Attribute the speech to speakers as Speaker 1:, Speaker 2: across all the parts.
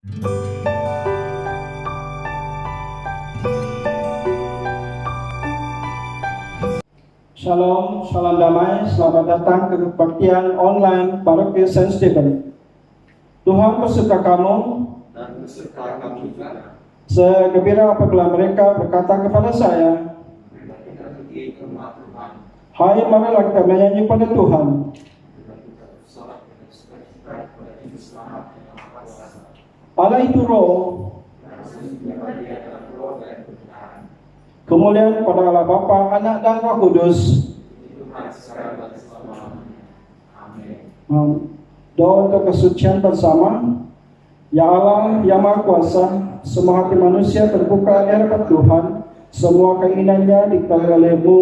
Speaker 1: Shalom, salam damai, selamat datang ke kebaktian online Paroki Saint Stephen. Tuhan berserta kamu
Speaker 2: dan beserta kami juga.
Speaker 1: Segembira apabila mereka berkata kepada saya,
Speaker 2: Kita pergi ke rumah Tuhan.
Speaker 1: hai, marilah kita menyanyi pada Tuhan.
Speaker 2: Kita bersorak dengan sukacita kepada Juru Selamat yang Maha Kuasa.
Speaker 1: Allah itu roh,
Speaker 2: Dan sesungguhnya Dia adalah roh dan kebenaran.
Speaker 1: kemuliaan pada Allah Bapa, Anak dan Roh Kudus.
Speaker 2: Tuhan sekarang dan selama-lamanya. Amin.
Speaker 1: Doa untuk kesucian bersama. Ya Allah yang Maha Kuasa, semua hati manusia terbuka di hadapan Tuhan, semua keinginannya diketahui oleh-Mu,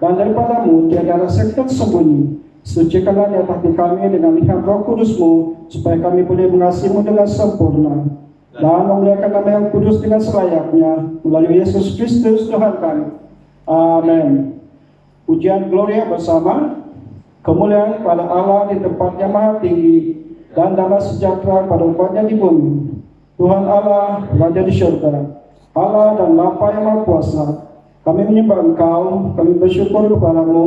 Speaker 1: dan daripada-Mu tiada rasa tersembunyi. Sucikanlah niat hati kami dengan lihat Roh Kudus-Mu, supaya kami boleh mengasihi-Mu dengan sempurna dan memuliakan nama yang kudus dengan selayaknya, melalui Yesus Kristus Tuhan kami. Amin. Pujian Gloria bersama. Kemuliaan pada Allah di tempat yang maha tinggi, dan damai sejahtera pada umatnya di bumi. Tuhan Allah, Raja di syurga, Allah dan Bapa yang Maha Kuasa, kami menyembah Engkau, kami bersyukur kepada-Mu,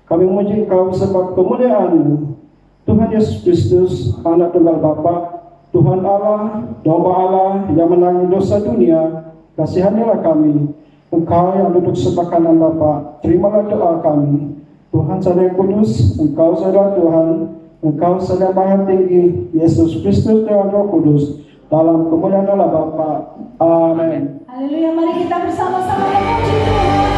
Speaker 1: kami memuji Engkau sebab kemuliaan-Mu. Tuhan Yesus Kristus, Anak Tunggal Bapa, Tuhan Allah, domba Allah yang menanggung dosa dunia, kasihanilah kami. Engkau yang duduk sebelah kanan Bapa, terimalah doa kami. Tuhan Saudara Kudus, Engkau Saudara Tuhan, Engkau Saudara Maha Tinggi, Yesus Kristus dengan Roh Kudus, dalam kemuliaan Allah Bapa. Amin.
Speaker 3: Haleluya, mari kita bersama-sama memuji Tuhan.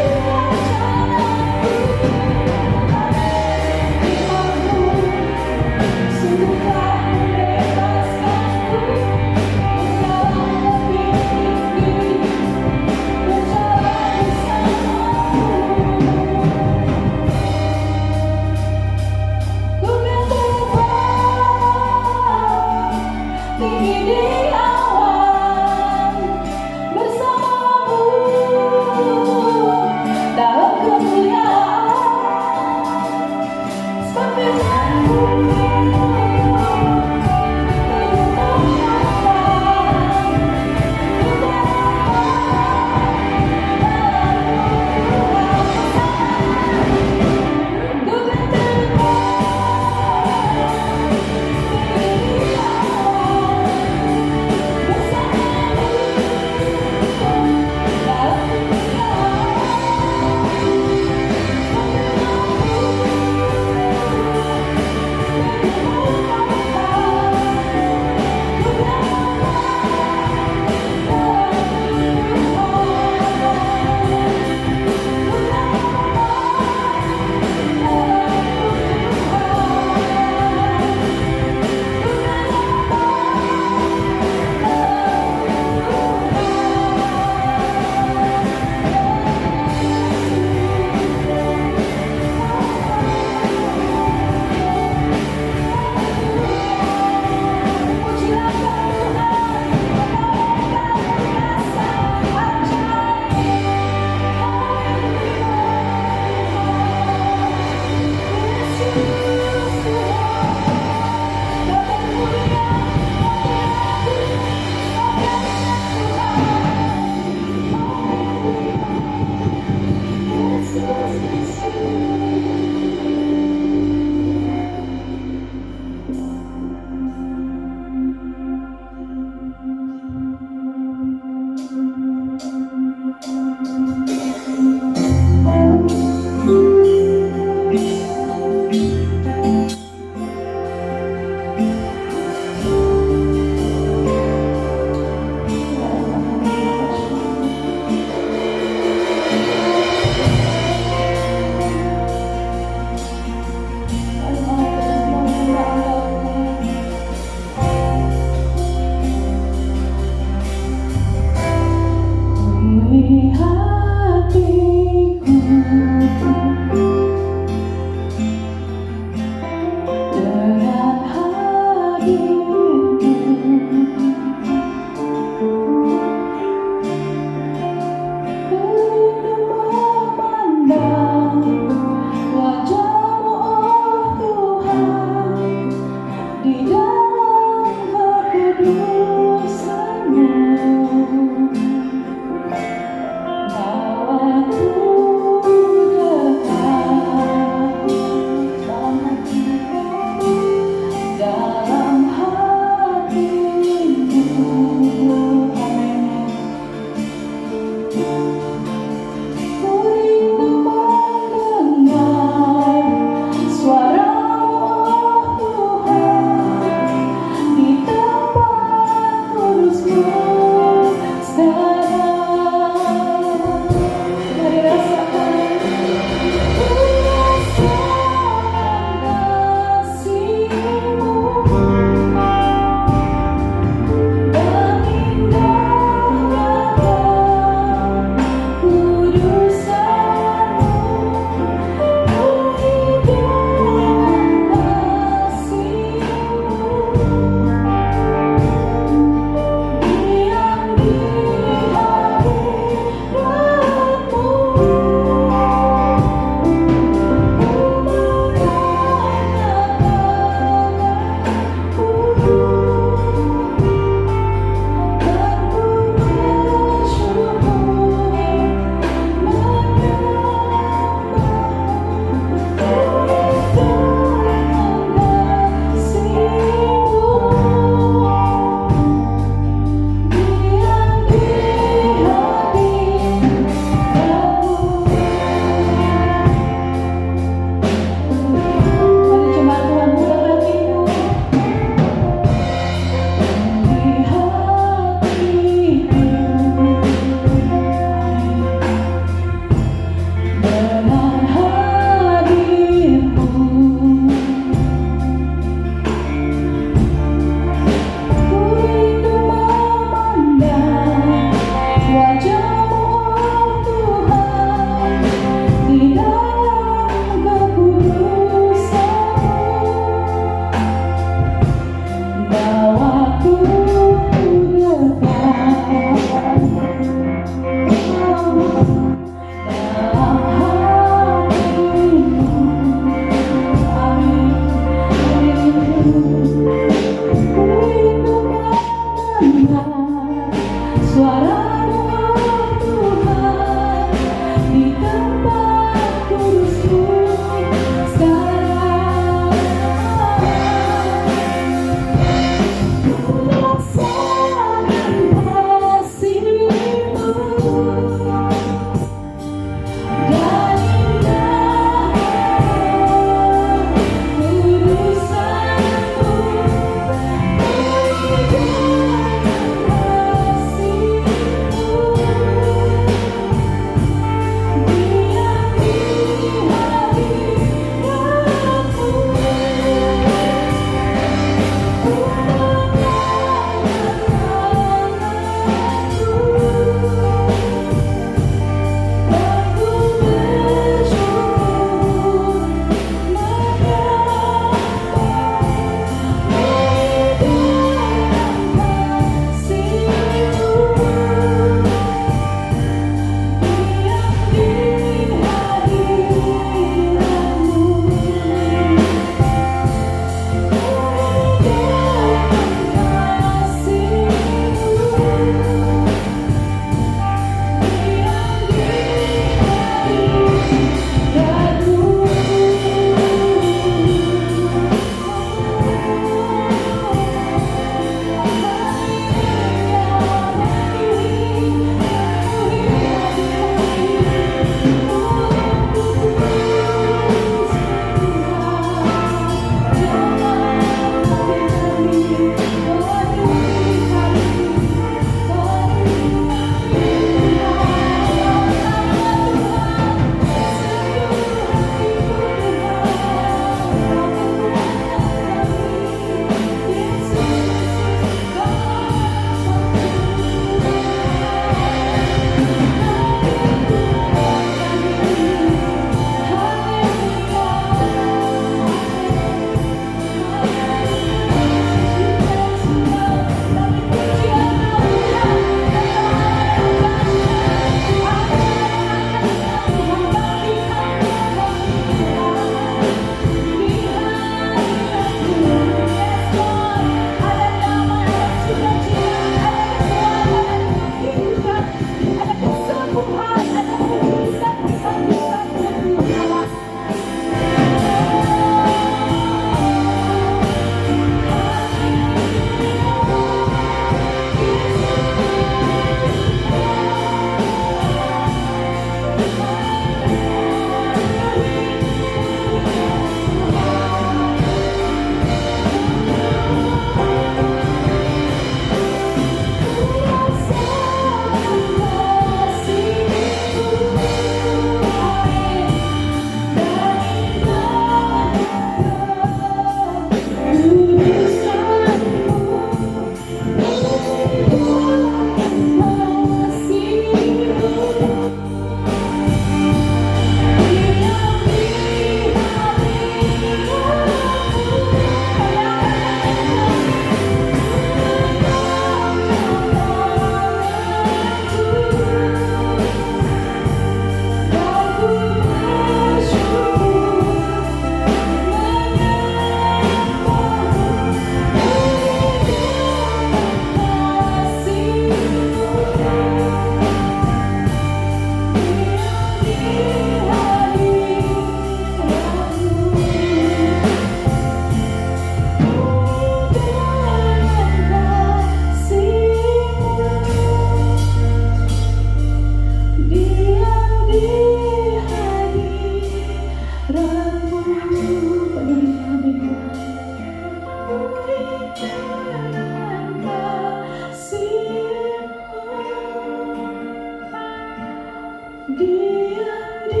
Speaker 3: Diam di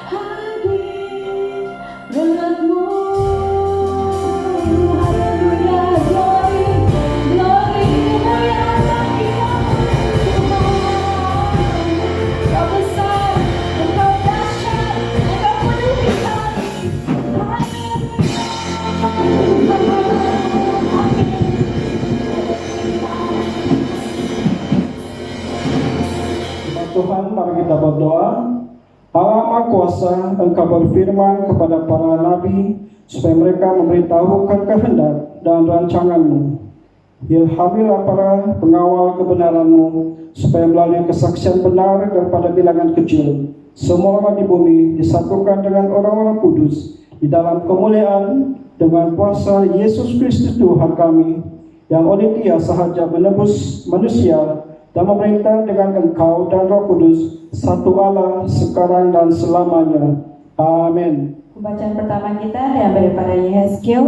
Speaker 3: hadiratmu. Haleluya, glory, glory, kemuliaan bagi Tuhan. Kau besar, Engkau dahsyat, Engkau penuhi kami.
Speaker 1: Tuhan, mari kita berdoa. Allah Maha Kuasa, Engkau berfirman kepada para nabi supaya mereka memberitahukan kehendak dan rancangan-Mu. Ilhamilah para pengawal kebenaran-Mu supaya melalui kesaksian benar daripada bilangan kecil, semua orang di bumi disatukan dengan orang-orang kudus di dalam kemuliaan dengan kuasa Yesus Kristus Tuhan kami, yang oleh Dia sahaja menebus manusia dan memerintah dengan Engkau dan Roh Kudus, satu Allah sekarang dan selamanya. Amin.
Speaker 4: Pembacaan pertama kita diambil daripada Yehezkiel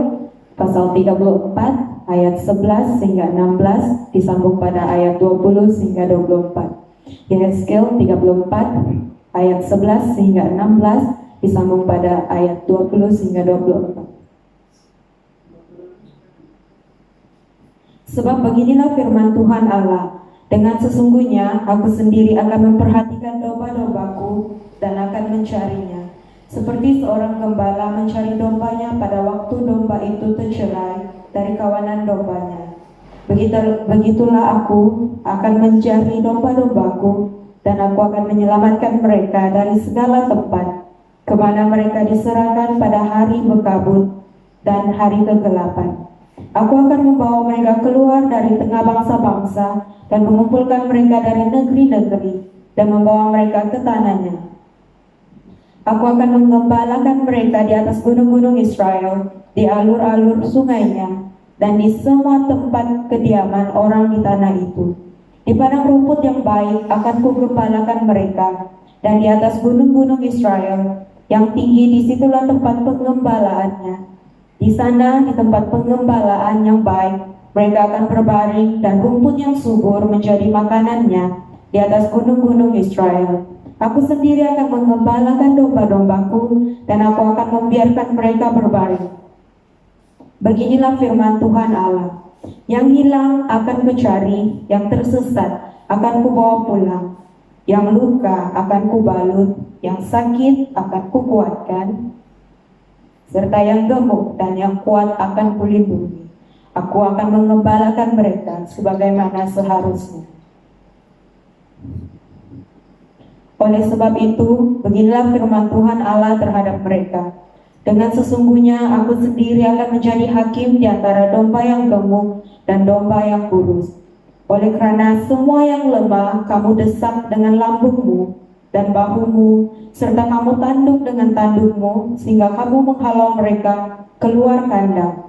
Speaker 4: pasal 34 ayat 11 hingga 16 disambung pada ayat 20 hingga 24. Yehezkiel 34 ayat 11 hingga 16 disambung pada ayat 20 hingga 24. Sebab beginilah firman Tuhan Allah, dengan sesungguhnya aku sendiri akan memperhatikan domba-dombaku dan akan mencarinya, seperti seorang gembala mencari dombanya pada waktu domba itu tercerai dari kawanan dombanya. Begitulah aku akan mencari domba-dombaku, dan aku akan menyelamatkan mereka dari segala tempat kemana mereka diserahkan pada hari berkabut dan hari kegelapan. Aku akan membawa mereka keluar dari tengah bangsa-bangsa dan mengumpulkan mereka dari negeri-negeri dan membawa mereka ke tanahnya. Aku akan menggembalakan mereka di atas gunung-gunung Israel, di alur-alur sungainya, dan di semua tempat kediaman orang di tanah itu. Di padang rumput yang baik akan kugembalakan mereka, dan di atas gunung-gunung Israel yang tinggi, disitulah tempat pengembalaannya. Di sana, di tempat pengembalaan yang baik, mereka akan berbaring, dan rumput yang subur menjadi makanannya di atas gunung-gunung Israel. Aku sendiri akan menggembalakan domba-dombaku, dan aku akan membiarkan mereka berbaring. Beginilah firman Tuhan Allah, yang hilang akan kucari, yang tersesat akan kubawa pulang, yang luka akan kubalut, yang sakit akan kukuatkan, serta yang gemuk dan yang kuat akan kulindungi. Aku akan mengembalakan mereka sebagaimana seharusnya. Oleh sebab itu, beginilah firman Tuhan Allah terhadap mereka. Dengan sesungguhnya aku sendiri akan menjadi hakim di antara domba yang gemuk dan domba yang kurus. Oleh karena semua yang lemah kamu desak dengan lambungmu dan bahumu, serta kamu tanduk dengan tandukmu, sehingga kamu menghalau mereka keluar kandang.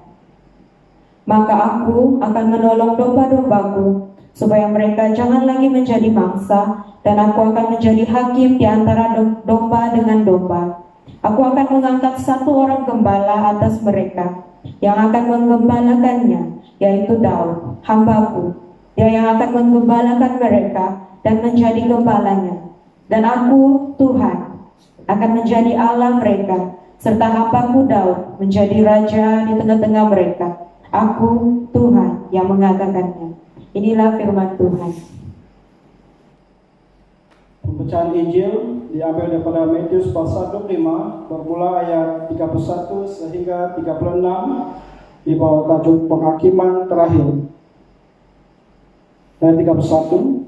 Speaker 4: Maka aku akan menolong domba-dombaku, supaya mereka jangan lagi menjadi mangsa, dan aku akan menjadi hakim di antara domba dengan domba. Aku akan mengangkat satu orang gembala atas mereka, yang akan menggembalakannya, yaitu Daud, hambaku. Dia yang akan menggembalakan mereka dan menjadi gembalanya. Dan aku, Tuhan, akan menjadi Allah mereka, serta hambaku Daud menjadi raja di tengah-tengah mereka. Aku, Tuhan, yang mengatakannya. Inilah firman Tuhan.
Speaker 1: Pembacaan Injil diambil daripada Matius pasal 25, bermula ayat 31 sehingga 36, di bawah tajuk penghakiman terakhir. Ayat 31.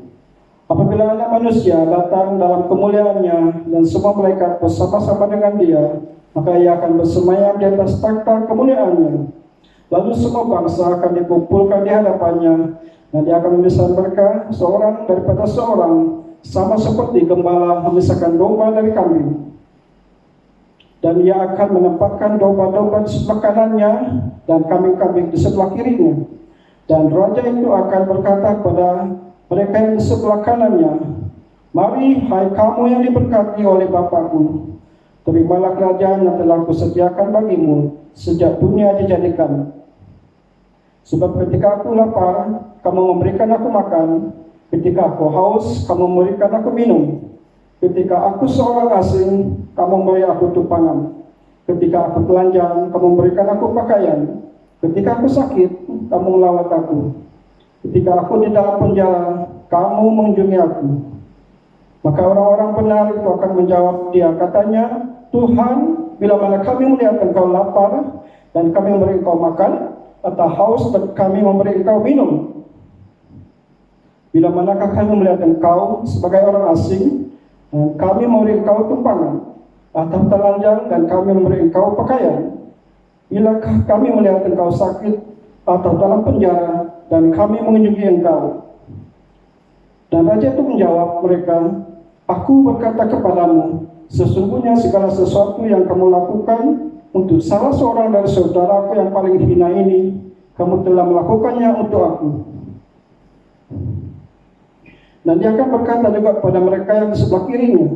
Speaker 1: Apabila anak manusia datang dalam kemuliaannya dan semua malaikat bersama-sama dengan dia, maka ia akan bersemayam di atas takhta kemuliaannya. Lalu semua bangsa akan dikumpulkan di hadapannya, dan dia akan memisahkan mereka seorang daripada seorang, sama seperti gembala memisahkan domba dari kambing. Dan ia akan menempatkan domba-domba di sebelah kanannya dan kambing-kambing di sebelah kirinya. Dan raja itu akan berkata kepada mereka yang di sebelah kanannya, "Mari, hai kamu yang diberkati oleh Bapa-Ku, terimalah kerajaan yang telah Kusediakan bagimu sejak dunia dijadikan. Sebab ketika aku lapar, kamu memberikan aku makan, ketika aku haus, kamu memberikan aku minum. Ketika aku seorang asing, kamu memberi aku tumpangan. Ketika aku telanjang, kamu memberikan aku pakaian. Ketika aku sakit, kamu melawat aku. Ketika aku di dalam penjara, kamu mengunjungi aku. Maka orang-orang benar itu akan menjawab dia, katanya, Tuhan, bila mana kami melihat engkau lapar, dan kami memberi engkau makan, atau haus, dan kami memberi engkau minum? Bila manakah kami melihat engkau sebagai orang asing, dan kami memberi engkau tumpangan, atau telanjang, dan kami memberi engkau pakaian? Bilakah kami melihat engkau sakit, atau dalam penjara, dan kami mengunjungi engkau? Dan raja itu menjawab mereka, aku berkata kepadamu, sesungguhnya segala sesuatu yang kamu lakukan untuk salah seorang dari saudaraku yang paling hina ini, kamu telah melakukannya untuk aku. Dan dia akan berkata juga kepada mereka yang di sebelah kirinya,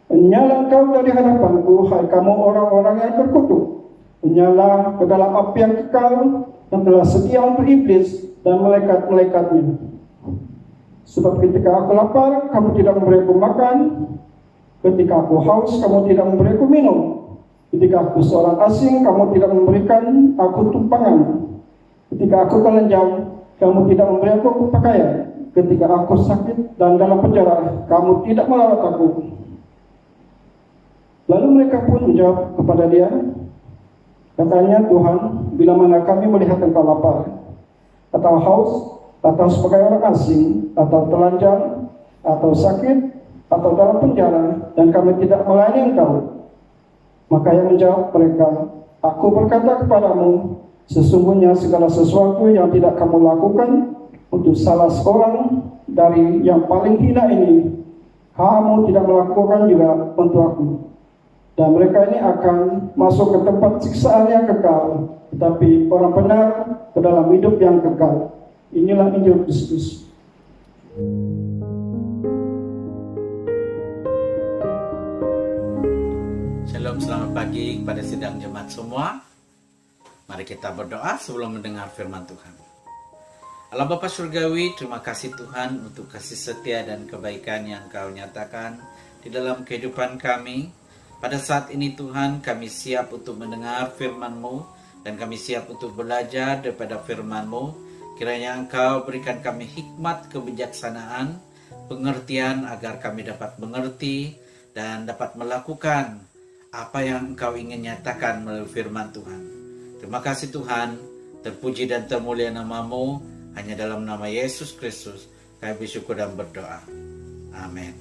Speaker 1: nyala engkau dari hadapanku, hai kamu orang-orang yang terkutuk. Nyala ke dalam api yang kekal yang telah sedia untuk iblis dan malaikat-malaikatnya. Sebab ketika aku lapar, kamu tidak memberiku makan. Ketika aku haus, kamu tidak memberiku minum. Ketika aku seorang asing, kamu tidak memberikan aku tumpangan. Ketika aku telanjang, kamu tidak memberi aku pakaian. Ketika aku sakit dan dalam penjara, kamu tidak melawat aku. Lalu mereka pun menjawab kepada dia, katanya, Tuhan, bila mana kami melihat engkau lapar, atau haus, atau sebagai orang asing, atau telanjang, atau sakit, atau dalam penjara, dan kami tidak melayani engkau. Maka yang menjawab mereka, aku berkata kepadamu, sesungguhnya segala sesuatu yang tidak kamu lakukan untuk salah seorang dari yang paling hina ini, kamu tidak melakukan juga untuk aku. Dan mereka ini akan masuk ke tempat siksaan yang kekal, tetapi orang benar ke dalam hidup yang kekal. Inilah Injil Kristus.
Speaker 2: Shalom, selamat pagi kepada sidang jemaat semua. Mari kita berdoa sebelum mendengar firman Tuhan. Allah Bapa Surgawi, terima kasih Tuhan untuk kasih setia dan kebaikan yang Kau nyatakan di dalam kehidupan kami. Pada saat ini Tuhan, kami siap untuk mendengar firman-Mu dan kami siap untuk belajar daripada firman-Mu. Kiranya Engkau berikan kami hikmat, kebijaksanaan, pengertian agar kami dapat mengerti dan dapat melakukan apa yang Engkau ingin nyatakan melalui firman Tuhan. Terima kasih Tuhan, terpuji dan termulia nama-Mu, hanya dalam nama Yesus Kristus kami bersyukur dan berdoa. Amin.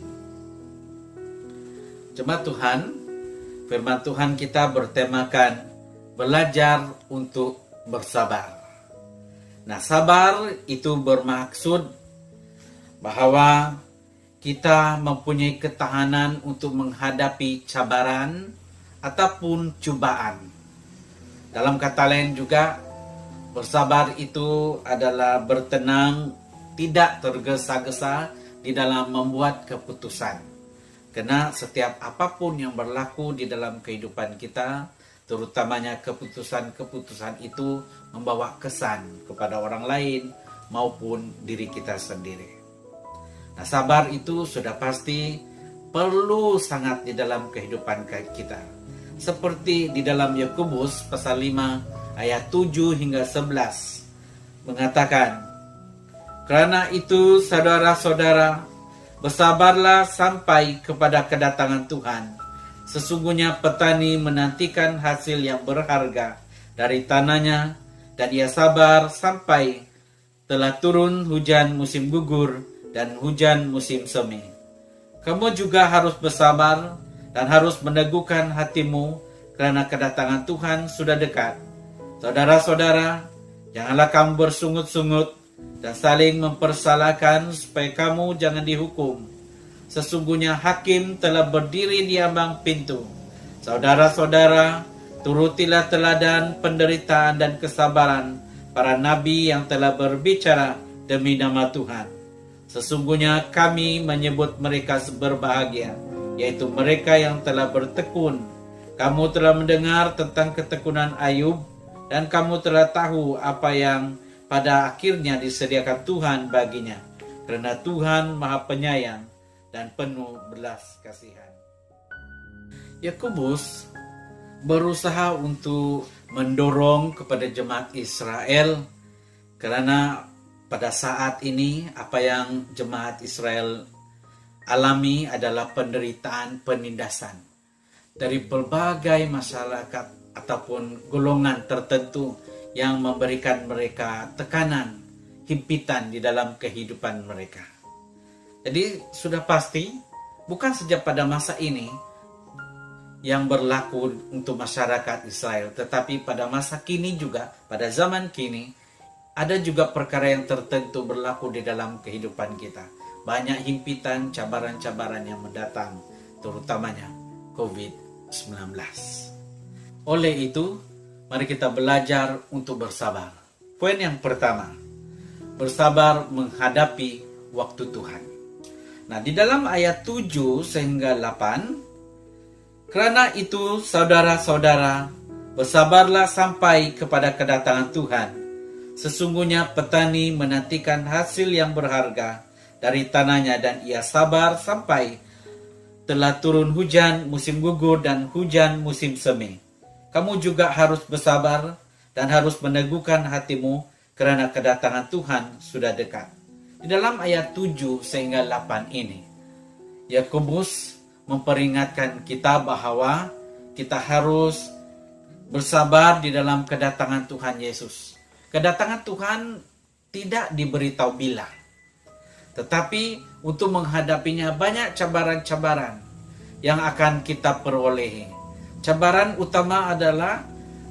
Speaker 2: Jemaat Tuhan, firman Tuhan kita bertemakan belajar untuk bersabar. Nah, sabar itu bermaksud bahwa kita mempunyai ketahanan untuk menghadapi cabaran ataupun cobaan. Dalam kata lain juga, bersabar itu adalah bertenang, tidak tergesa-gesa di dalam membuat keputusan. Karena setiap apapun yang berlaku di dalam kehidupan kita, terutamanya keputusan-keputusan itu membawa kesan kepada orang lain maupun diri kita sendiri. Nah, sabar itu sudah pasti perlu sangat di dalam kehidupan kita. Seperti di dalam Yakobus pasal 5 ayat 7 hingga 11 mengatakan, karena itu saudara-saudara, bersabarlah sampai kepada kedatangan Tuhan. Sesungguhnya petani menantikan hasil yang berharga dari tanahnya, dan ia sabar sampai telah turun hujan musim gugur dan hujan musim semi. Kamu juga harus bersabar dan harus meneguhkan hatimu, karena kedatangan Tuhan sudah dekat. Saudara-saudara, janganlah kamu bersungut-sungut dan saling mempersalahkan supaya kamu jangan dihukum. Sesungguhnya hakim telah berdiri di ambang pintu. Saudara-saudara, turutilah teladan penderitaan dan kesabaran para nabi yang telah berbicara demi nama Tuhan. Sesungguhnya kami menyebut mereka berbahagia, yaitu mereka yang telah bertekun. Kamu telah mendengar tentang ketekunan Ayub, dan kamu telah tahu apa yang pada akhirnya disediakan Tuhan baginya. Karena Tuhan Maha Penyayang, dan penuh belas kasihan. Yakobus berusaha untuk mendorong kepada jemaat Israel, karena pada saat ini apa yang jemaat Israel alami adalah penderitaan penindasan dari berbagai masyarakat ataupun golongan tertentu yang memberikan mereka tekanan, himpitan di dalam kehidupan mereka. Jadi sudah pasti bukan saja pada masa ini yang berlaku untuk masyarakat Israel, tetapi pada masa kini juga, pada zaman kini, ada juga perkara yang tertentu berlaku di dalam kehidupan kita. Banyak himpitan, cabaran-cabaran yang mendatang, terutamanya COVID-19. Oleh itu, mari kita belajar untuk bersabar. Poin yang pertama, bersabar menghadapi waktu Tuhan. Nah, di dalam ayat 7 sehingga 8, karena itu, saudara-saudara, bersabarlah sampai kepada kedatangan Tuhan. Sesungguhnya petani menantikan hasil yang berharga dari tanahnya, dan ia sabar sampai telah turun hujan musim gugur dan hujan musim semi. Kamu juga harus bersabar dan harus meneguhkan hatimu, karena kedatangan Tuhan sudah dekat. Di dalam ayat 7 sehingga 8 ini, Yakobus memperingatkan kita bahwa kita harus bersabar di dalam kedatangan Tuhan Yesus. Kedatangan Tuhan tidak diberitahu bila, tetapi untuk menghadapinya banyak cabaran-cabaran yang akan kita perolehi. Cabaran utama adalah,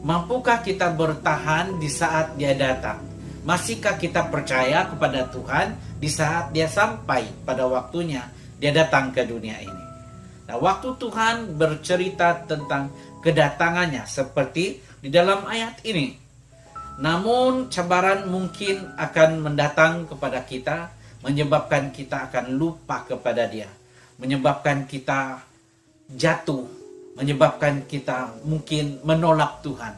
Speaker 2: mampukah kita bertahan di saat Dia datang? Masihkah kita percaya kepada Tuhan di saat Dia sampai pada waktunya Dia datang ke dunia ini? Nah, waktu Tuhan bercerita tentang kedatangannya seperti di dalam ayat ini. Namun cabaran mungkin akan mendatang kepada kita, menyebabkan kita akan lupa kepada Dia, menyebabkan kita jatuh, menyebabkan kita mungkin menolak Tuhan.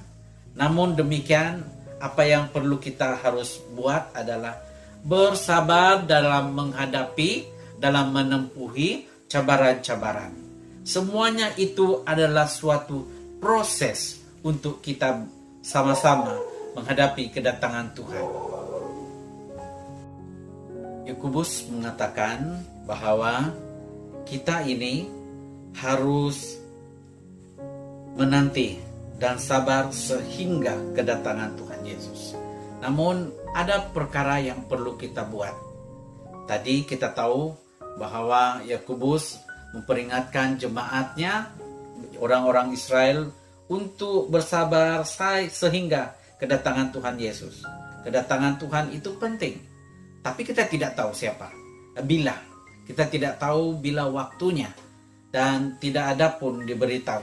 Speaker 2: Namun demikian, apa yang perlu kita harus buat adalah bersabar dalam menghadapi, dalam menempuhi cabaran-cabaran. Semuanya itu adalah suatu proses untuk kita sama-sama menghadapi kedatangan Tuhan. Yakobus mengatakan bahwa kita ini harus menanti dan sabar sehingga kedatangan Tuhan Yesus. Namun ada perkara yang perlu kita buat. Tadi kita tahu bahwa Yakobus memperingatkan jemaatnya, orang-orang Israel, untuk bersabar sehingga kedatangan Tuhan Yesus. Kedatangan Tuhan itu penting, tapi kita tidak tahu siapa, bila. Kita tidak tahu bila waktunya, dan tidak ada pun diberitahu.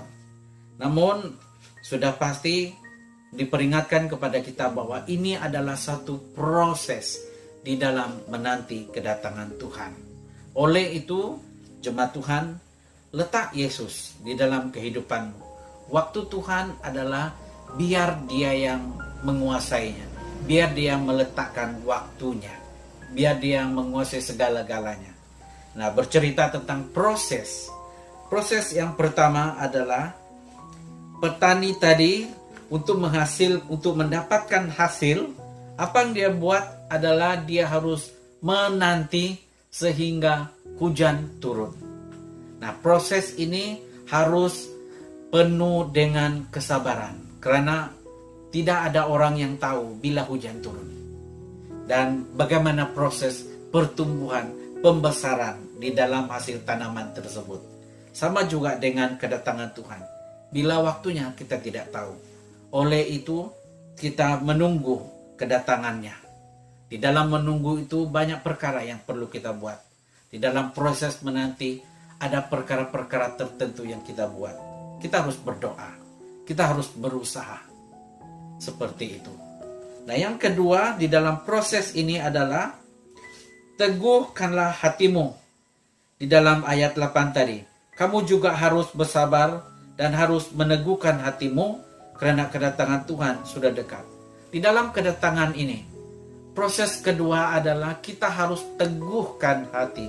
Speaker 2: Namun sudah pasti diperingatkan kepada kita bahwa ini adalah satu proses di dalam menanti kedatangan Tuhan. Oleh itu, jemaat Tuhan, letak Yesus di dalam kehidupanmu. Waktu Tuhan adalah biar Dia yang menguasainya, biar Dia yang meletakkan waktunya, biar Dia yang menguasai segala-galanya. Nah, bercerita tentang proses. Proses yang pertama adalah petani tadi untuk mendapatkan hasil, apa yang dia buat adalah dia harus menanti sehingga hujan turun. Nah, proses ini harus penuh dengan kesabaran, karena tidak ada orang yang tahu bila hujan turun dan bagaimana proses pertumbuhan, pembesaran di dalam hasil tanaman tersebut. Sama juga dengan kedatangan Tuhan. Bila waktunya kita tidak tahu. Oleh itu kita menunggu kedatangannya. Di dalam menunggu itu banyak perkara yang perlu kita buat. Di dalam proses menanti ada perkara-perkara tertentu yang kita buat. Kita harus berdoa. Kita harus berusaha. Seperti itu. Nah, yang kedua di dalam proses ini adalah teguhkanlah hatimu. Di dalam ayat 8 tadi. Kamu juga harus bersabar dan harus meneguhkan hatimu karena kedatangan Tuhan sudah dekat. Di dalam kedatangan ini, proses kedua adalah kita harus teguhkan hati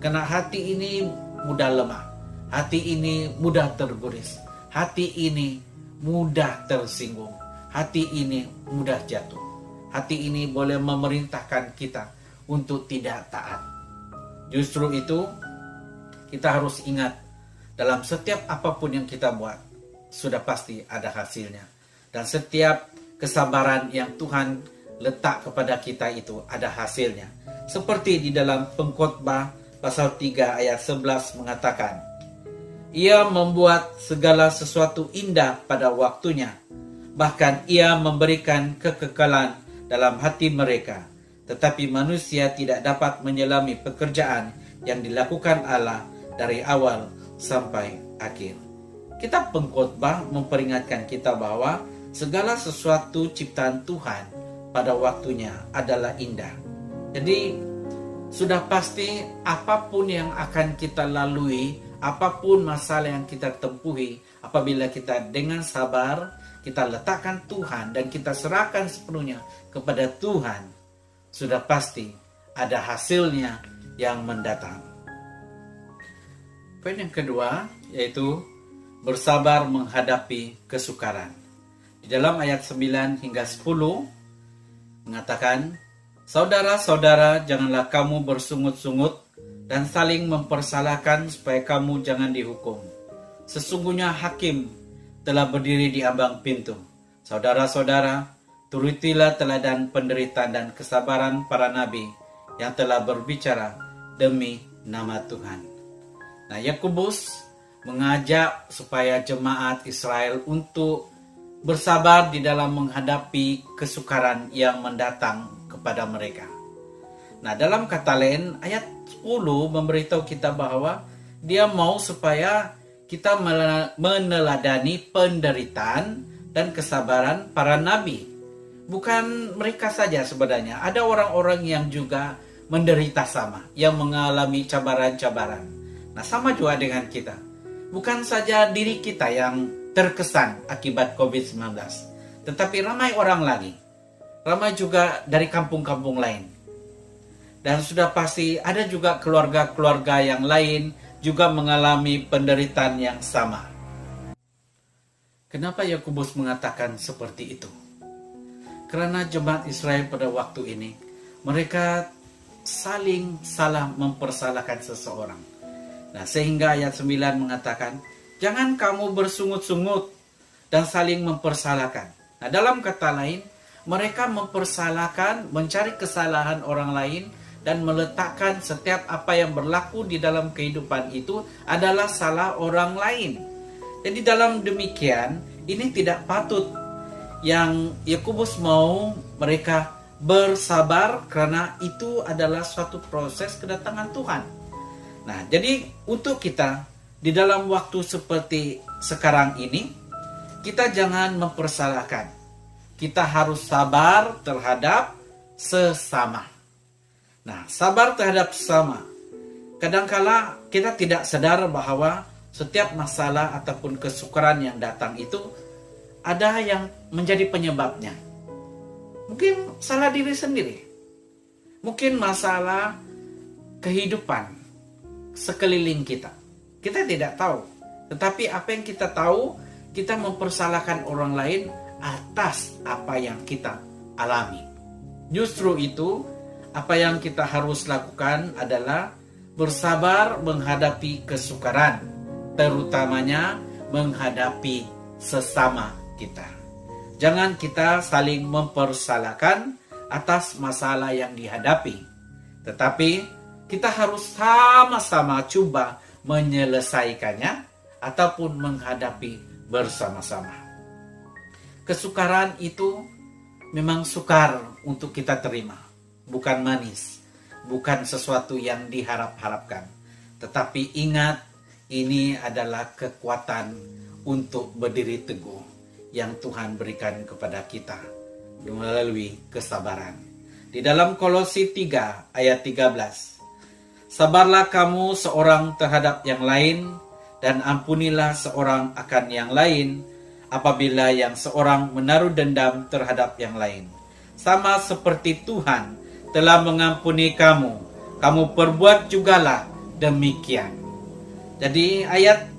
Speaker 2: Karena hati ini mudah lemah, hati ini mudah terguris, hati ini mudah tersinggung, hati ini mudah jatuh. Hati ini boleh memerintahkan kita untuk tidak taat. Justru itu kita harus ingat, dalam setiap apapun yang kita buat, sudah pasti ada hasilnya. Dan setiap kesabaran yang Tuhan letak kepada kita itu ada hasilnya. Seperti di dalam Pengkhotbah pasal 3 ayat 11 mengatakan, Ia membuat segala sesuatu indah pada waktunya, bahkan Ia memberikan kekekalan dalam hati mereka. Tetapi manusia tidak dapat menyelami pekerjaan yang dilakukan Allah dari awal sampai akhir. Kitab Pengkhotbah memperingatkan kita bahwa segala sesuatu ciptaan Tuhan pada waktunya adalah indah. Jadi sudah pasti apapun yang akan kita lalui, apapun masalah yang kita tempuhi, apabila kita dengan sabar, kita letakkan Tuhan dan kita serahkan sepenuhnya kepada Tuhan, sudah pasti ada hasilnya yang mendatang. Poin yang kedua yaitu bersabar menghadapi kesukaran. Di dalam ayat 9 hingga 10 mengatakan, Saudara-saudara, janganlah kamu bersungut-sungut dan saling mempersalahkan supaya kamu jangan dihukum. Sesungguhnya hakim telah berdiri di ambang pintu. Saudara-saudara, turutilah teladan penderitaan dan kesabaran para nabi yang telah berbicara demi nama Tuhan. Nah, Yakobus mengajak supaya jemaat Israel untuk bersabar di dalam menghadapi kesukaran yang mendatang kepada mereka. Nah, dalam kata lain, ayat 10 memberitahu kita bahwa dia mau supaya kita meneladani penderitaan dan kesabaran para nabi. Bukan mereka saja sebenarnya, ada orang-orang yang juga menderita sama, yang mengalami cabaran-cabaran. Nah, sama juga dengan kita. Bukan saja diri kita yang terkesan akibat COVID-19, tetapi ramai orang lagi. Ramai juga dari kampung-kampung lain. Dan sudah pasti ada juga keluarga-keluarga yang lain juga mengalami penderitaan yang sama. Kenapa Yakobus mengatakan seperti itu? Karena jemaat Israel pada waktu ini, mereka saling salah mempersalahkan seseorang. Nah, sehingga ayat 9 mengatakan, jangan kamu bersungut-sungut dan saling mempersalahkan. Nah, dalam kata lain, mereka mempersalahkan, mencari kesalahan orang lain, dan meletakkan setiap apa yang berlaku di dalam kehidupan itu adalah salah orang lain. Jadi dalam demikian, ini tidak patut. Yang Yakobus mau mereka bersabar karena itu adalah suatu proses kedatangan Tuhan. Nah, jadi untuk kita di dalam waktu seperti sekarang ini, kita jangan mempersalahkan. Kita harus sabar terhadap sesama. Nah, sabar terhadap sesama. Kadangkala kita tidak sadar bahwa setiap masalah ataupun kesukaran yang datang itu ada yang menjadi penyebabnya. Mungkin salah diri sendiri. Mungkin masalah kehidupan sekeliling kita. Kita tidak tahu. Tetapi apa yang kita tahu, kita mempersalahkan orang lain atas apa yang kita alami. Justru itu, apa yang kita harus lakukan adalah bersabar menghadapi kesukaran, terutamanya menghadapi sesama kita. Jangan kita saling mempersalahkan atas masalah yang dihadapi, tetapi kita harus sama-sama coba menyelesaikannya ataupun menghadapi bersama-sama. Kesukaran itu memang sukar untuk kita terima, bukan manis, bukan sesuatu yang diharap-harapkan. Tetapi ingat, ini adalah kekuatan untuk berdiri teguh yang Tuhan berikan kepada kita melalui kesabaran. Di dalam Kolose 3 ayat 13, sabarlah kamu seorang terhadap yang lain dan ampunilah seorang akan yang lain apabila yang seorang menaruh dendam terhadap yang lain. Sama seperti Tuhan telah mengampuni kamu, kamu perbuat jugalah demikian. Jadi ayat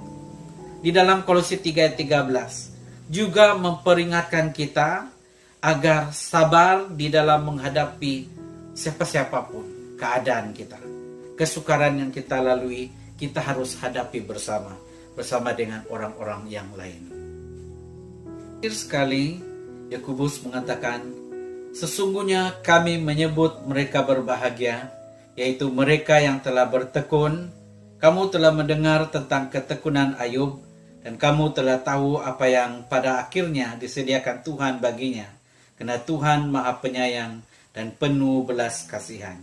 Speaker 2: di dalam Kolose 3 ayat 13 juga memperingatkan kita agar sabar di dalam menghadapi siapa-siapapun keadaan kita. Kesukaran yang kita lalui, kita harus hadapi bersama dengan orang-orang yang lain. Terakhir sekali, Yakobus mengatakan, sesungguhnya kami menyebut mereka berbahagia, yaitu mereka yang telah bertekun. Kamu telah mendengar tentang ketekunan Ayub, dan kamu telah tahu apa yang pada akhirnya disediakan Tuhan baginya, karena Tuhan Maha Penyayang dan penuh belas kasihan.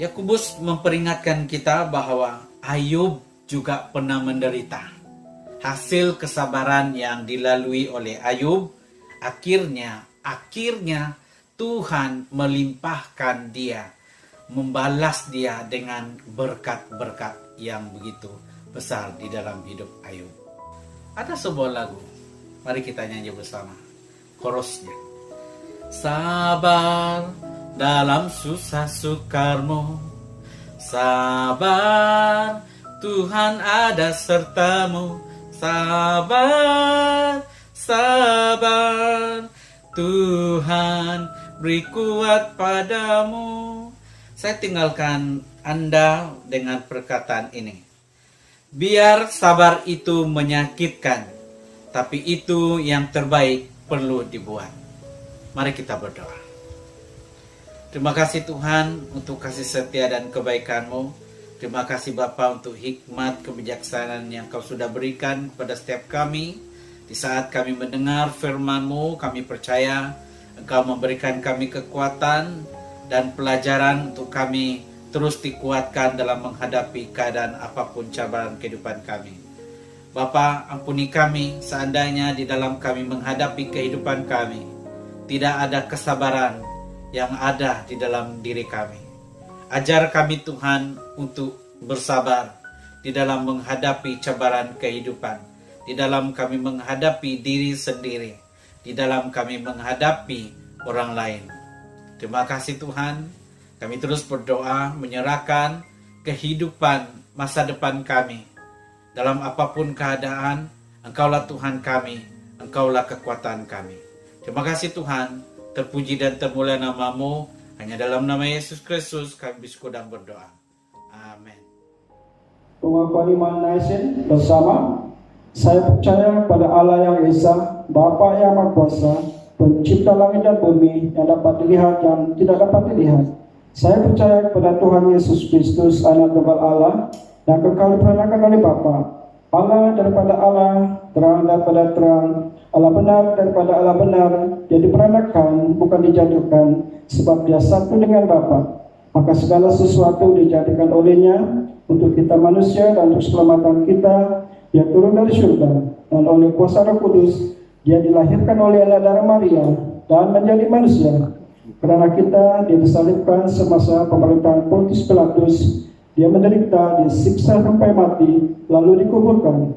Speaker 2: Yakobus memperingatkan kita bahwa Ayub juga pernah menderita. Hasil kesabaran yang dilalui oleh Ayub, akhirnya Tuhan melimpahkan dia, membalas dia dengan berkat-berkat yang begitu besar di dalam hidup Ayub. Ada sebuah lagu, mari kita nyanyi bersama. Chorusnya. Sabar dalam susah sukarmu, sabar Tuhan ada sertamu. Sabar, sabar, Tuhan beri kuat padamu. Saya tinggalkan Anda dengan perkataan ini. Biar sabar itu menyakitkan, tapi itu yang terbaik perlu dibuat. Mari kita berdoa. Terima kasih Tuhan untuk kasih setia dan kebaikan-Mu. Terima kasih Bapa untuk hikmat kebijaksanaan yang Kau sudah berikan kepada setiap kami. Di saat kami mendengar firman-Mu, kami percaya Engkau memberikan kami kekuatan dan pelajaran untuk kami terus dikuatkan dalam menghadapi keadaan apapun cabaran kehidupan kami. Bapa, ampuni kami seandainya di dalam kami menghadapi kehidupan kami tidak ada kesabaran yang ada di dalam diri kami. Ajar kami Tuhan untuk bersabar di dalam menghadapi cabaran kehidupan, di dalam kami menghadapi diri sendiri, di dalam kami menghadapi orang lain. Terima kasih Tuhan, kami terus berdoa menyerahkan kehidupan masa depan kami. Dalam apapun keadaan, Engkaulah Tuhan kami, Engkaulah kekuatan kami. Terima kasih Tuhan, terpuji dan termulia nama-Mu. Hanya dalam nama Yesus Kristus kami bersyukur dan berdoa. Amin.
Speaker 1: Pengakuan iman naisin bersama. Saya percaya pada Allah yang Esa, Bapa yang Maha Kuasa, Pencipta langit dan bumi yang dapat dilihat dan tidak dapat dilihat. Saya percaya kepada Tuhan Yesus Kristus, Anak Tunggal Allah, yang kekal diperanakan oleh Bapa. Allah daripada Allah, terang daripada terang, Allah benar daripada Allah benar. Dia diperanakan, bukan dijatuhkan, sebab Dia satu dengan Bapa. Maka segala sesuatu dijadikan olehnya untuk kita manusia dan untuk keselamatan kita. Dia turun dari surga, dan oleh kuasa Roh Kudus Dia dilahirkan oleh anak darah Maria dan menjadi manusia. Karena kita, Dia disalibkan semasa pemerintahan Pontius Pilatus. Dia menderita, disiksa sampai mati, lalu dikuburkan.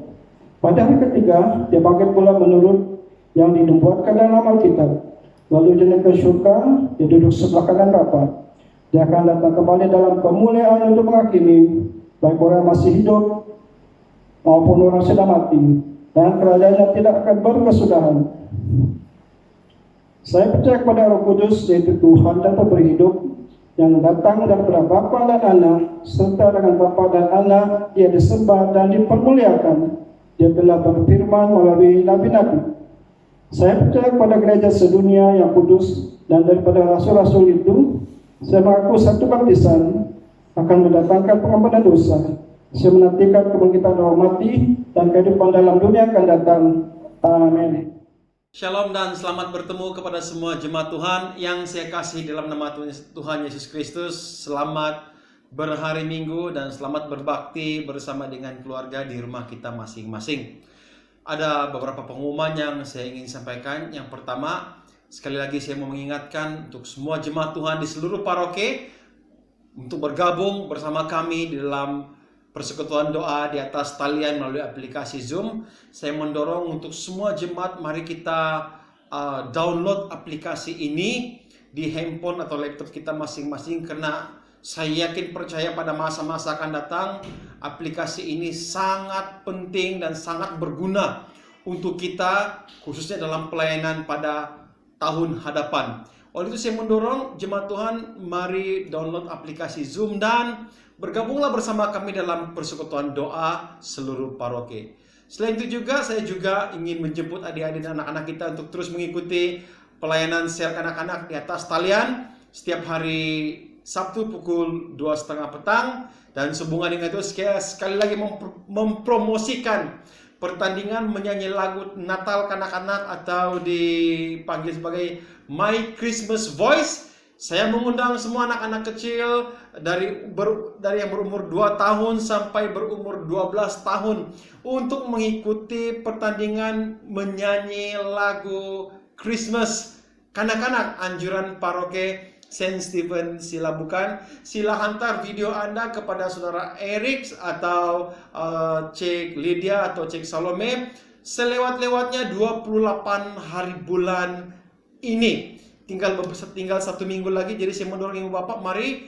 Speaker 1: Pada hari ketiga, Dia bangkit pula menurut yang dinubuatkan dalam Alkitab. Lalu Dia naik ke surga, Dia duduk sebelah kanan Bapa. Dia akan datang kembali dalam kemuliaan untuk menghakimi baik orang yang masih hidup maupun orang sudah mati, dan kerajaannya tidak akan berkesudahan. Saya percaya kepada Roh Kudus, yaitu Tuhan dan pemberi hidup, yang datang daripada Bapa dan Anak, serta dengan Bapa dan Anak Dia disembah dan dipermuliakan. Dia telah berfirman melalui nabi-nabi. Saya percaya kepada gereja sedunia yang kudus, dan daripada rasul-rasul itu saya mengaku satu baptisan akan mendatangkan pengampunan dosa. Saya menantikan kebangkitan orang mati dan kehidupan dalam dunia akan datang. Amin.
Speaker 5: Shalom dan selamat bertemu kepada semua jemaat Tuhan yang saya kasih dalam nama Tuhan Yesus Kristus. Selamat berhari Minggu dan selamat berbakti bersama dengan keluarga di rumah kita masing-masing. Ada beberapa pengumuman yang saya ingin sampaikan. Yang pertama, sekali lagi saya mau mengingatkan untuk semua jemaat Tuhan di seluruh paroki untuk bergabung bersama kami di dalam persekutuan doa di atas talian melalui aplikasi Zoom. Saya mendorong untuk semua jemaat, mari kita download aplikasi ini di handphone atau laptop kita masing-masing, karena Saya yakin percaya pada masa-masa akan datang, aplikasi ini sangat penting dan sangat berguna untuk kita, khususnya dalam pelayanan pada tahun hadapan. Oleh itu saya mendorong jemaat Tuhan, mari download aplikasi Zoom dan bergabunglah bersama kami dalam persekutuan doa seluruh paroki. Selain itu juga, saya juga ingin menjemput adik-adik dan anak-anak kita untuk terus mengikuti pelayanan share anak-anak di atas talian setiap hari Sabtu pukul 2:30 petang. Dan sehubungan dengan itu sekali lagi mempromosikan pertandingan menyanyi lagu Natal kanak-kanak atau dipanggil sebagai My Christmas Voice. Saya mengundang semua anak-anak kecil dari yang berumur 2 tahun sampai berumur 12 tahun untuk mengikuti pertandingan menyanyi lagu Christmas kanak-kanak anjuran paroki Saint Stephen Silabukan. Sila hantar video Anda kepada saudara Eric atau Cik Lydia atau Cik Salome selewat-lewatnya 28 hari bulan ini. Tinggal 1 minggu lagi. Jadi saya mendorong ibu bapak, mari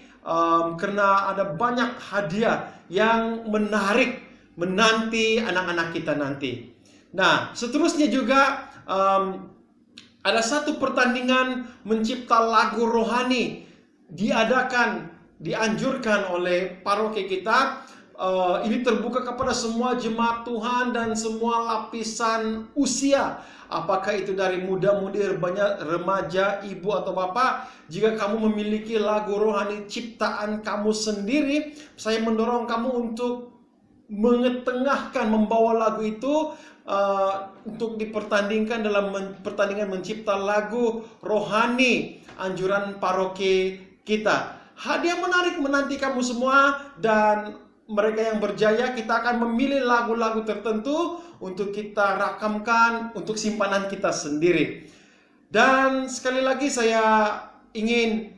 Speaker 5: karena ada banyak hadiah yang menarik menanti anak-anak kita nanti. Nah, seterusnya juga ada satu pertandingan mencipta lagu rohani dianjurkan oleh paroki kita. Ini terbuka kepada semua jemaat Tuhan dan semua lapisan usia. Apakah itu dari muda-mudi, remaja, ibu atau bapak. Jika kamu memiliki lagu rohani ciptaan kamu sendiri, saya mendorong kamu untuk membawa lagu itu untuk dipertandingkan dalam pertandingan mencipta lagu rohani anjuran paroki kita. Hadiah menarik menanti kamu semua, dan mereka yang berjaya kita akan memilih lagu-lagu tertentu untuk kita rakamkan untuk simpanan kita sendiri. Dan sekali lagi saya ingin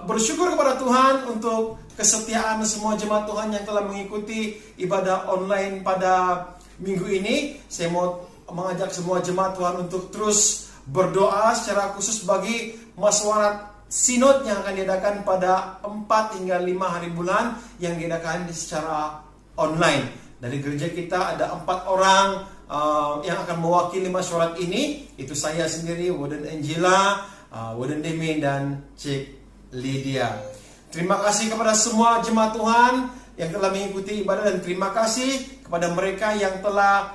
Speaker 5: bersyukur kepada Tuhan untuk kesetiaan semua jemaat Tuhan yang telah mengikuti ibadah online pada minggu ini. Saya mau mengajak semua jemaat Tuhan untuk terus berdoa secara khusus bagi masyarakat Sinod yang akan diadakan pada 4 hingga 5 hari bulan yang diadakan secara online. Dari gereja kita ada 4 orang yang akan mewakili masyarakat ini. Itu saya sendiri, Warden Angela, Warden Demi, dan Cik Lydia. Terima kasih kepada semua jemaat Tuhan yang telah mengikuti ibadah, dan terima kasih kepada mereka yang telah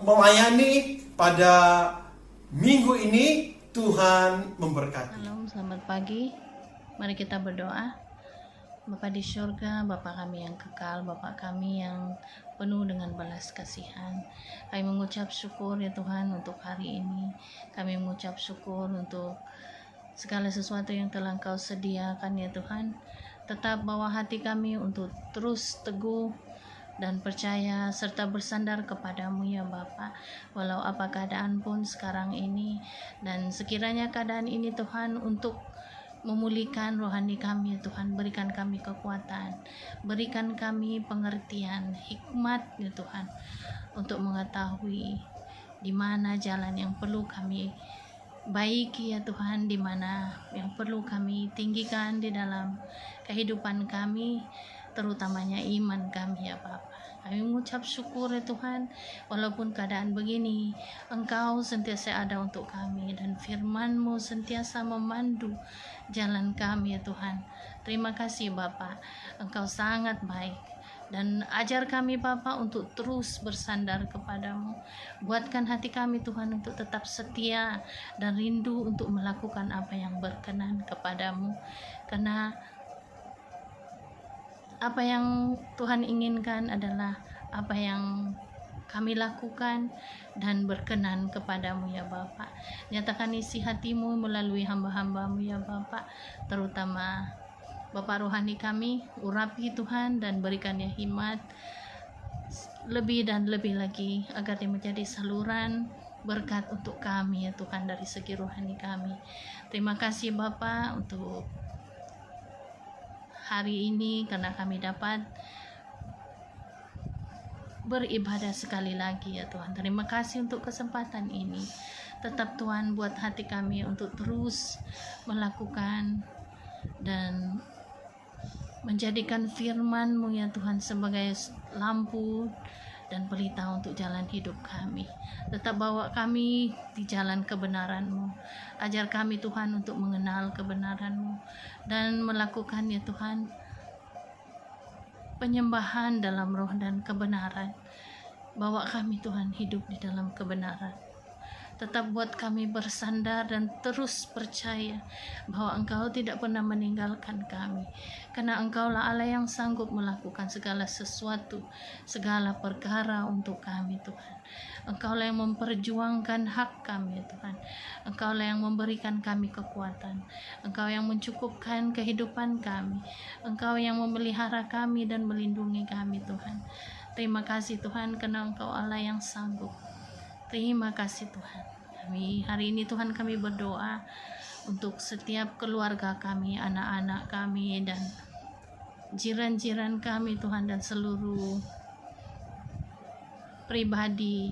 Speaker 5: melayani pada minggu ini. Tuhan memberkati.
Speaker 6: Shalom, selamat pagi. Mari kita berdoa. Bapa di surga, Bapa kami yang kekal, Bapa kami yang penuh dengan belas kasihan. Kami mengucap syukur ya Tuhan untuk hari ini. Kami mengucap syukur untuk segala sesuatu yang telah Engkau sediakan ya Tuhan. Tetap bawa hati kami untuk terus teguh dan percaya serta bersandar kepadamu ya Bapa, walau apa keadaan pun sekarang ini. Dan sekiranya keadaan ini Tuhan untuk memulihkan rohani kami Tuhan, berikan kami kekuatan, berikan kami pengertian, hikmat ya Tuhan, untuk mengetahui di mana jalan yang perlu kami baiki ya Tuhan, di mana yang perlu kami tinggikan di dalam kehidupan kami, terutamanya iman kami ya Bapa. Kami mengucap syukur ya Tuhan, walaupun keadaan begini, Engkau sentiasa ada untuk kami, dan firman-Mu sentiasa memandu jalan kami ya Tuhan. Terima kasih Bapa, Engkau sangat baik, dan ajar kami Bapa untuk terus bersandar kepadamu. Buatkan hati kami Tuhan untuk tetap setia dan rindu untuk melakukan apa yang berkenan kepadamu, karena apa yang Tuhan inginkan adalah apa yang kami lakukan dan berkenan kepadamu ya Bapa. Nyatakan isi hatimu melalui hamba-hambamu ya Bapa, terutama Bapa rohani kami, urapi Tuhan dan berikannya hikmat lebih dan lebih lagi, agar dia menjadi saluran berkat untuk kami ya Tuhan dari segi rohani kami. Terima kasih Bapa untuk hari ini, karena kami dapat beribadah sekali lagi ya Tuhan. Terima kasih untuk kesempatan ini. Tetap Tuhan buat hati kami untuk terus melakukan dan menjadikan firman-Mu ya Tuhan sebagai lampu dan pelita untuk jalan hidup kami. Tetap bawa kami di jalan kebenaran-Mu. Ajar kami Tuhan untuk mengenal kebenaran-Mu dan melakukan ya Tuhan penyembahan dalam roh dan kebenaran. Bawa kami Tuhan hidup di dalam kebenaran. Tetap buat kami bersandar dan terus percaya bahwa Engkau tidak pernah meninggalkan kami. Karena Engkaulah Allah yang sanggup melakukan segala sesuatu, segala perkara untuk kami Tuhan. Engkaulah yang memperjuangkan hak kami Tuhan. Engkaulah yang memberikan kami kekuatan. Engkau yang mencukupkan kehidupan kami. Engkau yang memelihara kami dan melindungi kami Tuhan. Terima kasih Tuhan karena Engkau Allah yang sanggup. Terima kasih Tuhan. Hari ini Tuhan kami berdoa untuk setiap keluarga kami, anak-anak kami dan jiran-jiran kami Tuhan, dan seluruh pribadi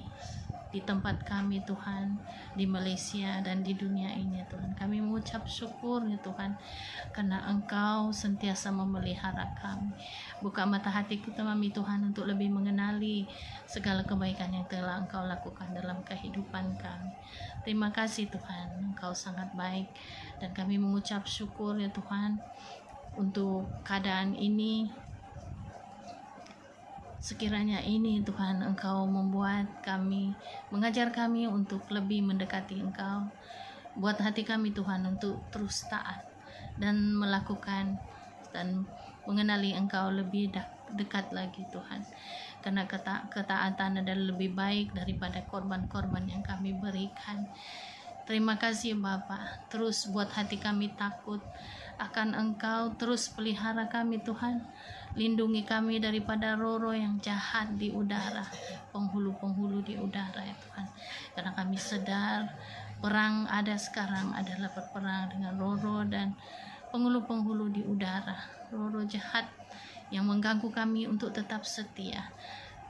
Speaker 6: di tempat kami Tuhan, di Malaysia dan di dunia ini Tuhan. Kami mengucap syukur ya Tuhan karena Engkau sentiasa memelihara kami. Buka mata hati kami Tuhan untuk lebih mengenali segala kebaikan yang telah Engkau lakukan dalam kehidupan kami. Terima kasih Tuhan, Engkau sangat baik dan kami mengucap syukur ya Tuhan untuk keadaan ini. Sekiranya ini Tuhan Engkau membuat kami, mengajar kami untuk lebih mendekati Engkau. Buat hati kami Tuhan untuk terus taat dan melakukan dan mengenali Engkau lebih dekat lagi Tuhan. Karena ketaatan adalah lebih baik daripada korban-korban yang kami berikan. Terima kasih Bapa. Terus buat hati kami takut akan Engkau, terus pelihara kami Tuhan. Lindungi kami daripada roh-roh yang jahat di udara, penghulu-penghulu di udara ya Tuhan. Karena kami sadar perang ada sekarang adalah berperang dengan roh-roh dan penghulu-penghulu di udara, roh-roh jahat yang mengganggu kami untuk tetap setia.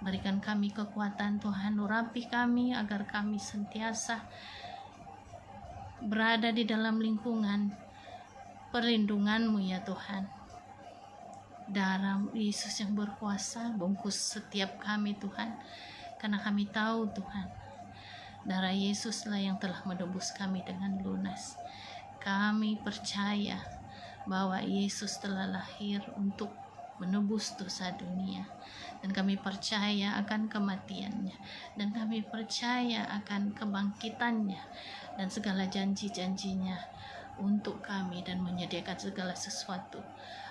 Speaker 6: Berikan kami kekuatan Tuhan, urapi kami agar kami sentiasa berada di dalam lingkungan perlindungan-Mu ya Tuhan. Darah Yesus yang berkuasa bungkus setiap kami Tuhan, karena kami tahu Tuhan darah Yesuslah yang telah menebus kami dengan lunas. Kami percaya bahwa Yesus telah lahir untuk menebus dosa dunia, dan kami percaya akan kematiannya, dan kami percaya akan kebangkitannya dan segala janji-janjinya untuk kami, dan menyediakan segala sesuatu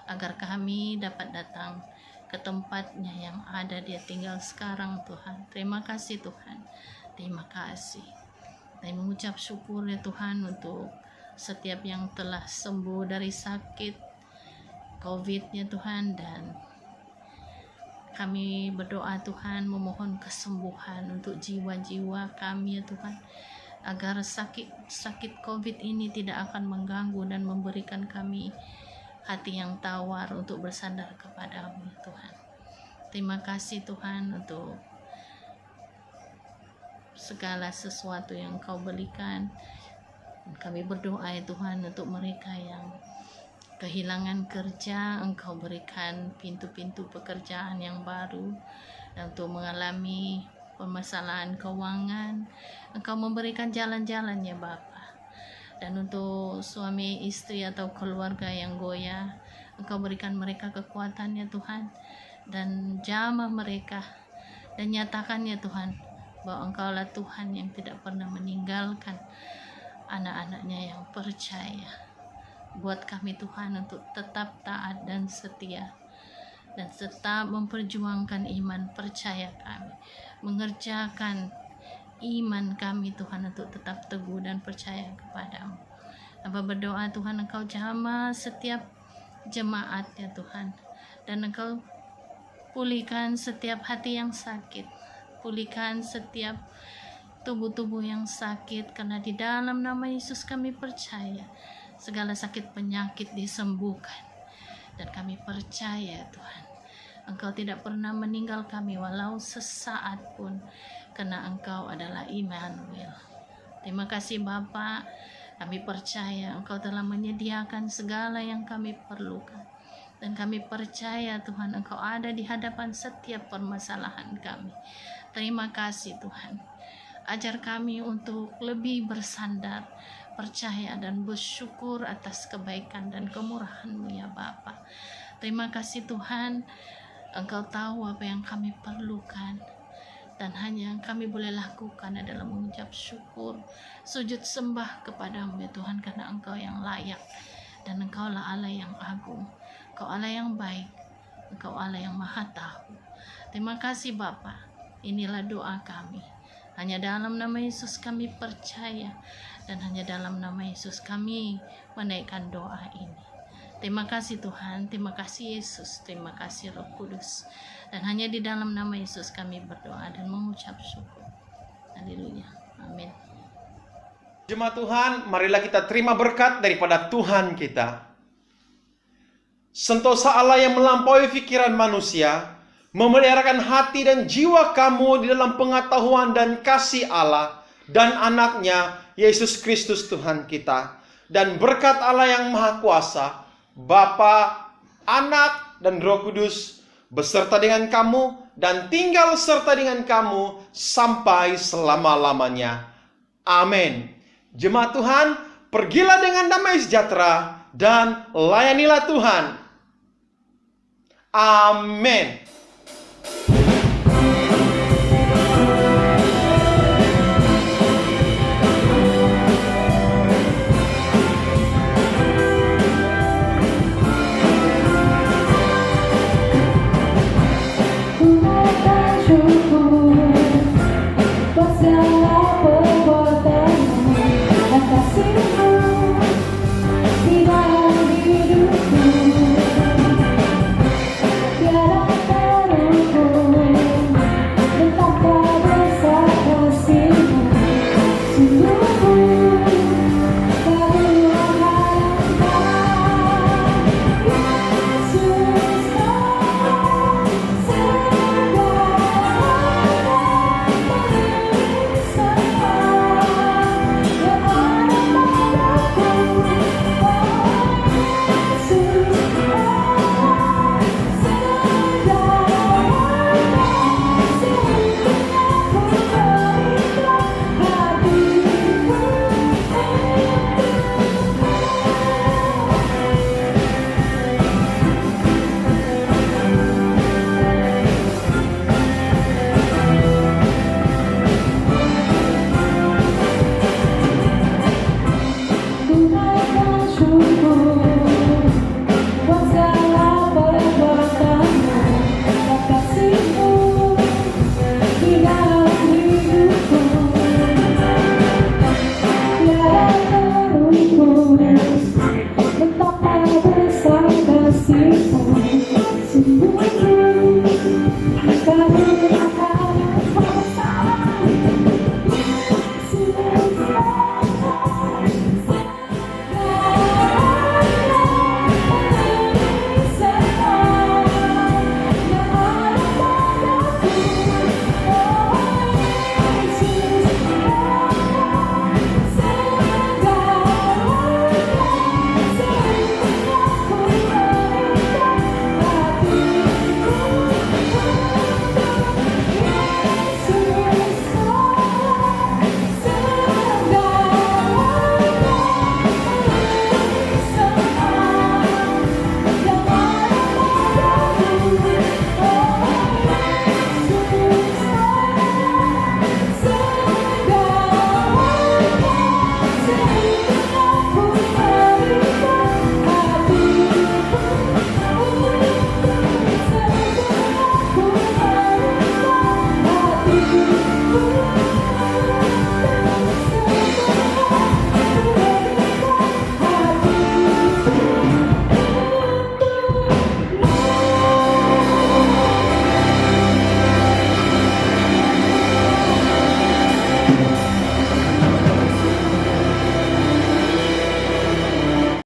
Speaker 6: agar kami dapat datang ke tempatnya yang ada Dia tinggal sekarang Tuhan. Terima kasih Tuhan, terima kasih. Kami mengucap syukur ya Tuhan untuk setiap yang telah sembuh dari sakit COVID-nya Tuhan, dan kami berdoa Tuhan memohon kesembuhan untuk jiwa-jiwa kami ya Tuhan, agar sakit COVID ini tidak akan mengganggu dan memberikan kami hati yang tawar untuk bersandar kepadamu Tuhan. Terima kasih Tuhan untuk segala sesuatu yang Kau berikan. Kami berdoa ya Tuhan untuk mereka yang kehilangan kerja, Engkau berikan pintu-pintu pekerjaan yang baru, dan untuk mengalami permasalahan keuangan, Engkau memberikan jalan-jalan ya Bapa. Dan untuk suami istri atau keluarga yang goyah, Engkau berikan mereka kekuatan ya Tuhan, dan jamah mereka, dan nyatakan ya Tuhan bahwa Engkaulah Tuhan yang tidak pernah meninggalkan anak-anaknya yang percaya. Buat kami Tuhan untuk tetap taat dan setia, dan tetap memperjuangkan iman percaya kami, mengerjakan iman kami Tuhan untuk tetap teguh dan percaya kepadamu. Hamba berdoa Tuhan Engkau jamah setiap jemaat ya Tuhan, dan Engkau pulihkan setiap hati yang sakit, pulihkan setiap tubuh-tubuh yang sakit, karena di dalam nama Yesus kami percaya segala sakit penyakit disembuhkan, dan kami percaya Tuhan Engkau tidak pernah meninggal kami walau sesaat pun, karena Engkau adalah Immanuel. Terima kasih Bapa, kami percaya Engkau telah menyediakan segala yang kami perlukan. Dan kami percaya Tuhan Engkau ada di hadapan setiap permasalahan kami. Terima kasih Tuhan. Ajar kami untuk lebih bersandar, percaya dan bersyukur atas kebaikan dan kemurahan-Mu ya Bapa. Terima kasih Tuhan, Engkau tahu apa yang kami perlukan. Dan hanya yang kami boleh lakukan adalah mengucap syukur, sujud sembah kepadamu ya Tuhan, karena Engkau yang layak. Dan Engkaulah Allah yang agung, Engkau Allah yang baik, Engkau Allah yang maha tahu. Terima kasih Bapa, inilah doa kami. Hanya dalam nama Yesus kami percaya, dan hanya dalam nama Yesus kami menaikkan doa ini. Terima kasih Tuhan, terima kasih Yesus, terima kasih Roh Kudus. Dan hanya di dalam nama Yesus kami berdoa dan mengucap syukur. Haleluya. Amin.
Speaker 5: Jemaat Tuhan, marilah kita terima berkat daripada Tuhan kita. Sentosa Allah yang melampaui pikiran manusia, memeliharakan hati dan jiwa kamu di dalam pengetahuan dan kasih Allah dan anaknya Yesus Kristus Tuhan kita. Dan berkat Allah yang Maha Kuasa, Bapa, Anak, dan Roh Kudus beserta dengan kamu dan tinggal serta dengan kamu sampai selama-lamanya. Amin. Jemaat Tuhan, pergilah dengan damai sejahtera dan layanilah Tuhan. Amin.